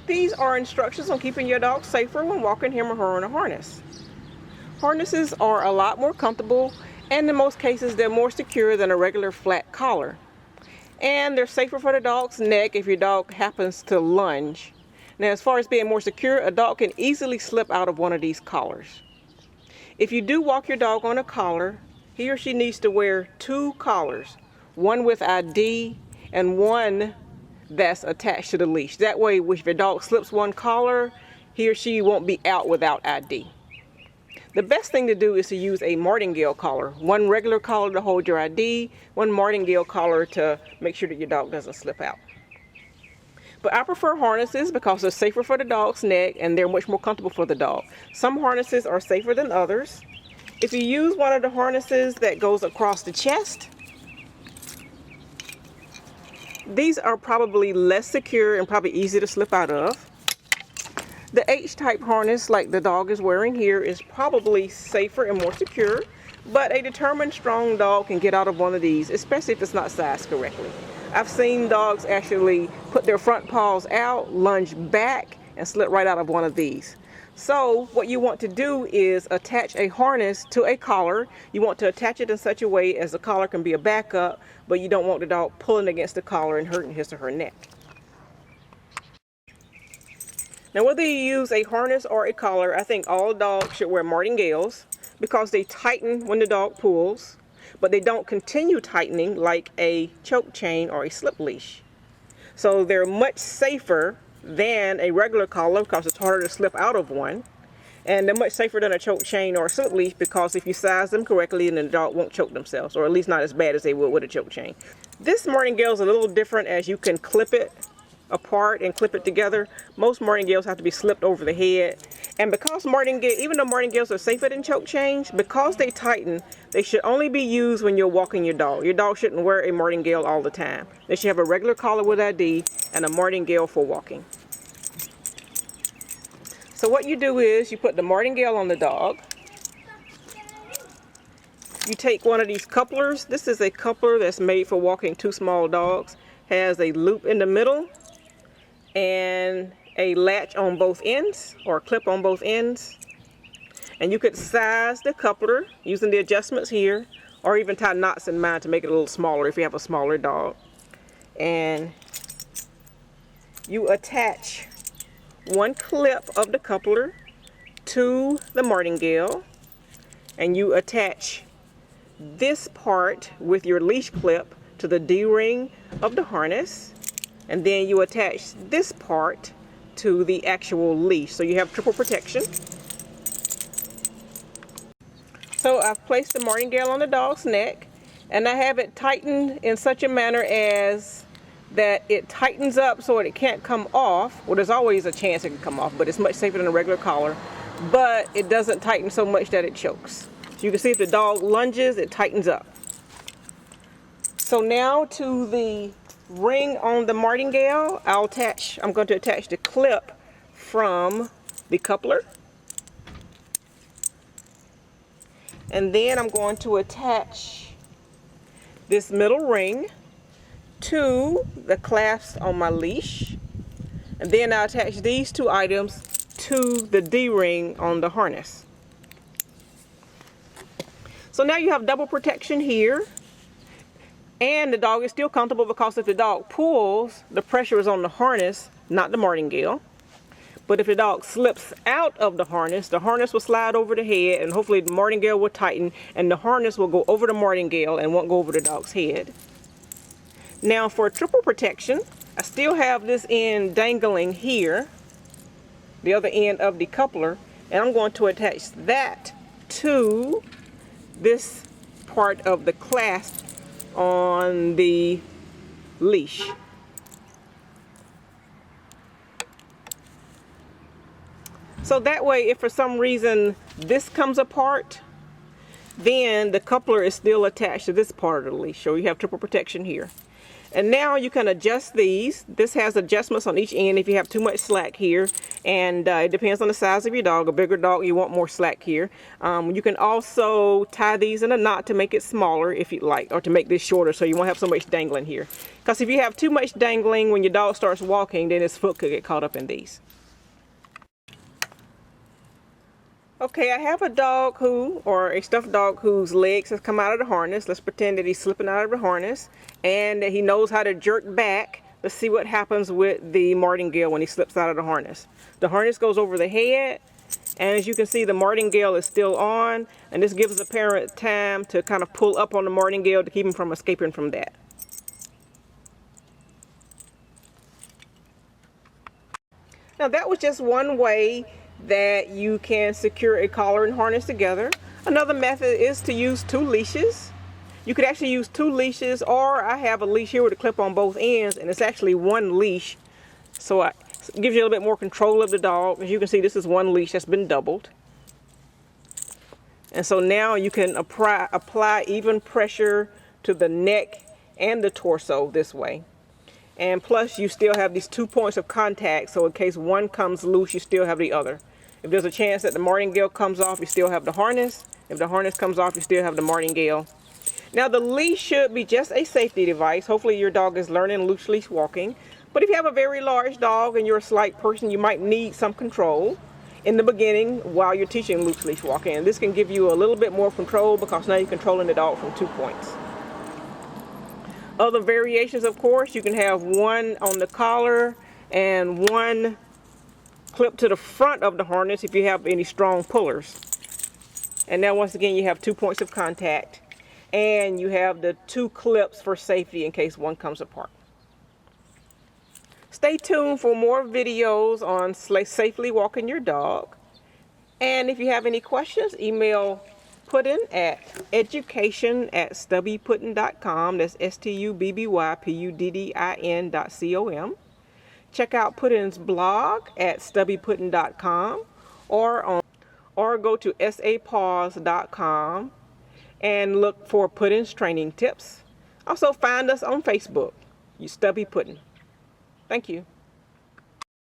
These are instructions on keeping your dog safer when walking him or her in a harness. Harnesses are a lot more comfortable, and in most cases they're more secure than a regular flat collar. And they're safer for the dog's neck if your dog happens to lunge. Now, as far as being more secure, a dog can easily slip out of one of these collars. If you do walk your dog on a collar, he or she needs to wear 2 collars, one with ID and one that's attached to the leash. That way, if your dog slips one collar, he or she won't be out without ID. The best thing to do is to use a martingale collar. One regular collar to hold your ID, one martingale collar to make sure that your dog doesn't slip out. But I prefer harnesses because they're safer for the dog's neck and they're much more comfortable for the dog. Some harnesses are safer than others. If you use one of the harnesses that goes across the chest, these are probably less secure and probably easy to slip out of. The H-type harness like the dog is wearing here is probably safer and more secure, but a determined strong dog can get out of one of these, especially if it's not sized correctly. I've seen dogs actually put their front paws out, lunge back, and slip right out of one of these. So what you want to do is attach a harness to a collar. You want to attach it in such a way as the collar can be a backup, but you don't want the dog pulling against the collar and hurting his or her neck. Now, whether you use a harness or a collar, I think all dogs should wear martingales because they tighten when the dog pulls, but they don't continue tightening like a choke chain or a slip leash. So they're much safer than a regular collar because it's harder to slip out of one, and they're much safer than a choke chain or a slip leash because if you size them correctly, then the dog won't choke themselves, or at least not as bad as they would with a choke chain. This martingale is a little different as you can clip it apart and clip it together. Most martingales have to be slipped over the head, and because even though martingales are safer than choke chains, because they tighten, they should only be used when you're walking your dog. Your dog shouldn't wear a martingale all the time. They should have a regular collar with ID and a martingale for walking. So what you do is you put the martingale on the dog. You take one of these couplers. This is a coupler that's made for walking 2 small dogs. Has a loop in the middle and a latch on both ends, or a clip on both ends. And you could size the coupler using the adjustments here, or even tie knots in mine to make it a little smaller if you have a smaller dog. And you attach one clip of the coupler to the martingale, and you attach this part with your leash clip to the D-ring of the harness, and then you attach this part to the actual leash, so you have triple protection. So I've placed the martingale on the dog's neck, and I have it tightened in such a manner as that it tightens up so it can't come off. Well, there's always a chance it can come off, but it's much safer than a regular collar. But it doesn't tighten so much that it chokes. So you can see if the dog lunges, it tightens up. So now to the ring on the martingale, I'm going to attach the clip from the coupler. And then I'm going to attach this middle ring to the clasp on my leash, and then I attach these 2 items to the D-ring on the harness. So now you have double protection here, and the dog is still comfortable because if the dog pulls, the pressure is on the harness, not the martingale. But if the dog slips out of the harness will slide over the head, and hopefully the martingale will tighten, and the harness will go over the martingale and won't go over the dog's head. Now for triple protection, I still have this end dangling here, the other end of the coupler, and I'm going to attach that to this part of the clasp on the leash. So that way, if for some reason this comes apart, then the coupler is still attached to this part of the leash, so you have triple protection here. And now you can adjust these. This has adjustments on each end if you have too much slack here. And it depends on the size of your dog. A bigger dog, you want more slack here. You can also tie these in a knot to make it smaller if you like, or to make this shorter so you won't have so much dangling here. Because if you have too much dangling when your dog starts walking, then his foot could get caught up in these. Okay, I have a dog or a stuffed dog whose legs have come out of the harness. Let's pretend that he's slipping out of the harness and that he knows how to jerk back. Let's see what happens with the martingale when he slips out of the harness. The harness goes over the head, and as you can see, the martingale is still on, and this gives the parent time to kind of pull up on the martingale to keep him from escaping from that. Now that was just one way that you can secure a collar and harness together. Another method is to use 2 leashes. You could actually use 2 leashes, or I have a leash here with a clip on both ends, and it's actually 1 leash. So it gives you a little bit more control of the dog. As you can see, this is 1 leash that's been doubled. And so now you can apply even pressure to the neck and the torso this way. And plus you still have these 2 points of contact, so in case one comes loose, you still have the other. If there's a chance that the martingale comes off, you still have the harness. If the harness comes off, you still have the martingale. Now the leash should be just a safety device. Hopefully your dog is learning loose leash walking. But if you have a very large dog and you're a slight person, you might need some control in the beginning while you're teaching loose leash walking. And this can give you a little bit more control because now you're controlling the dog from 2 points. Other variations, of course, you can have 1 on the collar and 1 clip to the front of the harness if you have any strong pullers. And now once again you have 2 points of contact, and you have the 2 clips for safety in case one comes apart. Stay tuned for more videos on safely walking your dog. And if you have any questions, email Puddin at education@stubbypuddin.com. That's STUBBYPUDDIN.com. Check out Puddin's blog at stubbypuddin.com or go to sapaws.com and look for Puddin's training tips. Also find us on Facebook, Stubby Puddin. Thank you.